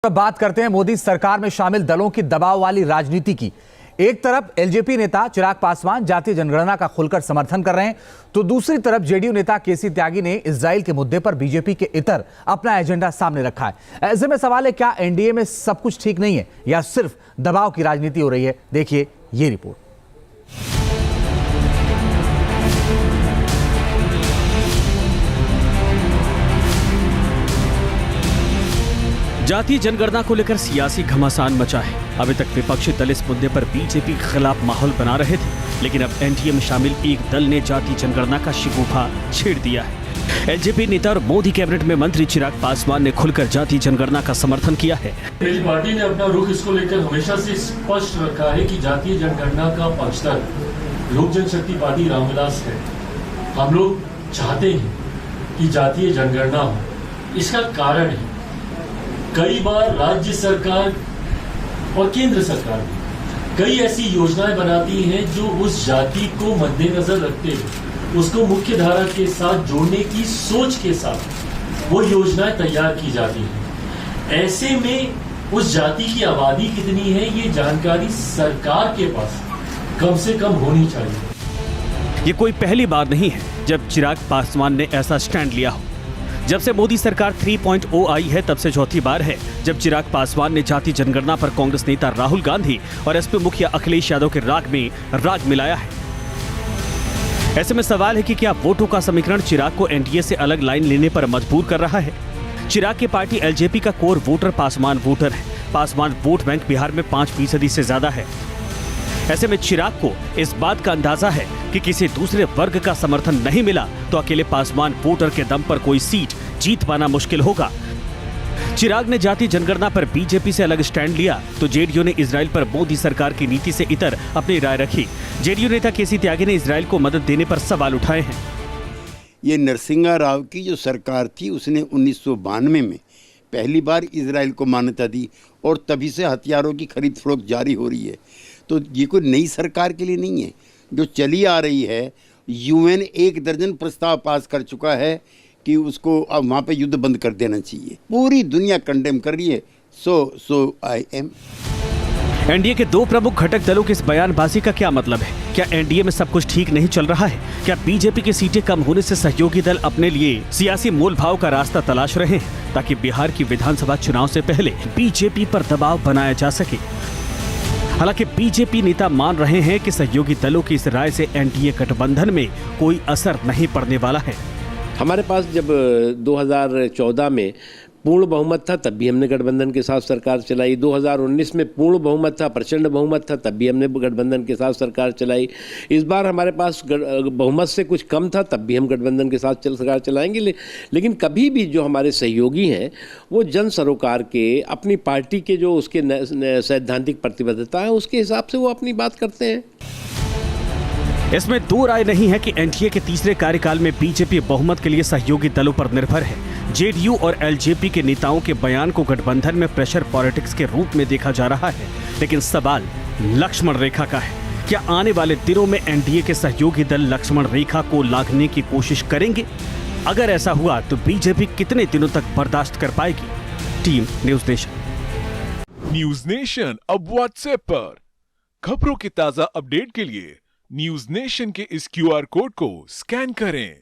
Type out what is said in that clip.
अब बात करते हैं मोदी सरकार में शामिल दलों की दबाव वाली राजनीति की। एक तरफ एलजेपी नेता चिराग पासवान जातीय जनगणना का खुलकर समर्थन कर रहे हैं, तो दूसरी तरफ जेडीयू नेता केसी त्यागी ने इजराइल के मुद्दे पर बीजेपी के इतर अपना एजेंडा सामने रखा है। ऐसे में सवाल है, क्या एनडीए में सब कुछ ठीक नहीं है या सिर्फ दबाव की राजनीति हो रही है? देखिए ये रिपोर्ट। जातीय जनगणना को लेकर सियासी घमासान मचा है। अभी तक विपक्षी दल इस मुद्दे पर बीजेपी के खिलाफ माहौल बना रहे थे, लेकिन अब एनडीए में शामिल एक दल ने जातीय जनगणना का शिकूफा छेड़ दिया है। एलजेपी नेता और मोदी कैबिनेट में मंत्री चिराग पासवान ने खुलकर जातीय जनगणना का समर्थन किया है। मेरी पार्टी ने अपना रुख इसको लेकर हमेशा से स्पष्ट रखा है कि जातीय जनगणना का पक्षधर लोक जनशक्ति पार्टी रामविलास है। हम लोग चाहते हैं कि जातीय जनगणना हो। इसका कारण है, कई बार राज्य सरकार और केंद्र सरकार कई ऐसी योजनाएं बनाती हैं जो उस जाति को मद्देनजर रखते हुए उसको मुख्य धारा के साथ जोड़ने की सोच के साथ वो योजनाएं तैयार की जाती हैं। ऐसे में उस जाति की आबादी कितनी है, ये जानकारी सरकार के पास कम से कम होनी चाहिए। ये कोई पहली बार नहीं है जब चिराग पासवान ने ऐसा स्टैंड लिया हो। जब से मोदी सरकार 3.0 आई है, तब से चौथी बार है जब चिराग पासवान ने जातीय जनगणना पर कांग्रेस नेता राहुल गांधी और एसपी मुखिया अखिलेश यादव के राग में राग मिलाया है। ऐसे में सवाल है कि क्या वोटों का समीकरण चिराग को एनडीए से अलग लाइन लेने पर मजबूर कर रहा है? चिराग की पार्टी एलजेपी का कोर वोटर पासवान वोटर है। पासवान वोट बैंक बिहार में 5% से ज्यादा है। ऐसे में चिराग को इस बात का अंदाजा है कि किसी दूसरे वर्ग का समर्थन नहीं मिला तो अकेले पासवान वोटर के दम पर कोई सीट जीत पाना मुश्किल होगा। चिराग ने जातीय जनगणना पर बीजेपी से अलग स्टैंड लिया तो जेडीयू ने इजराइल पर मोदी सरकार की नीति से इतर अपनी राय रखी। जेडीयू नेता केसी त्यागी ने इजराइल को मदद देने पर सवाल उठाए हैं। ये नरसिंहा राव की जो सरकार थी, उसने 1992 में पहली बार इजराइल को मान्यता दी और तभी से हथियारों की खरीद फरोख्त जारी हो रही है। तो ये कोई नई सरकार के लिए नहीं है जो चली आ रही है। यूएन 1 दर्जन प्रस्ताव पास कर चुका है कि उसको अब वहाँ पे युद्ध बंद कर देना चाहिए। पूरी दुनिया कंडेम कर रही है। सो आई एम। एनडीए के दो प्रमुख घटक दलों की इस बयानबाजी का क्या मतलब है? क्या एनडीए में सब कुछ ठीक नहीं चल रहा है? क्या बीजेपी की सीटें कम होने से सहयोगी दल अपने लिए सियासी मोलभाव का रास्ता तलाश रहे हैं ताकि बिहार की विधानसभा चुनाव से पहले बीजेपी पर दबाव बनाया जा सके? हालांकि बीजेपी नेता मान रहे हैं कि सहयोगी दलों की इस राय से एनडीए गठबंधन में कोई असर नहीं पड़ने वाला है। हमारे पास जब 2014 में पूर्ण बहुमत था, तब भी हमने गठबंधन के साथ सरकार चलाई। 2019 में पूर्ण बहुमत था, प्रचंड बहुमत था, तब भी हमने गठबंधन के साथ सरकार चलाई। इस बार हमारे पास बहुमत से कुछ कम था, तब भी हम गठबंधन के साथ सरकार चलाएंगे। लेकिन कभी भी जो हमारे सहयोगी हैं वो जन सरोकार के, अपनी पार्टी के जो उसके सैद्धांतिक प्रतिबद्धता है उसके हिसाब से वो अपनी बात करते हैं। इसमें दो राय नहीं है कि एनडीए के तीसरे कार्यकाल में बीजेपी बहुमत के लिए सहयोगी दलों पर निर्भर है। जेडीयू और एलजेपी के नेताओं के बयान को गठबंधन में प्रेशर पॉलिटिक्स के रूप में देखा जा रहा है, लेकिन सवाल लक्ष्मण रेखा का है। क्या आने वाले दिनों में एनडीए के सहयोगी दल लक्ष्मण रेखा को लांघने की कोशिश करेंगे? अगर ऐसा हुआ तो बीजेपी कितने दिनों तक बर्दाश्त कर पाएगी? Team news nation. News nation अब व्हाट्सएप पर खबरों की ताजा अपडेट के लिए न्यूज नेशन के इस क्यूआर कोड को स्कैन करें।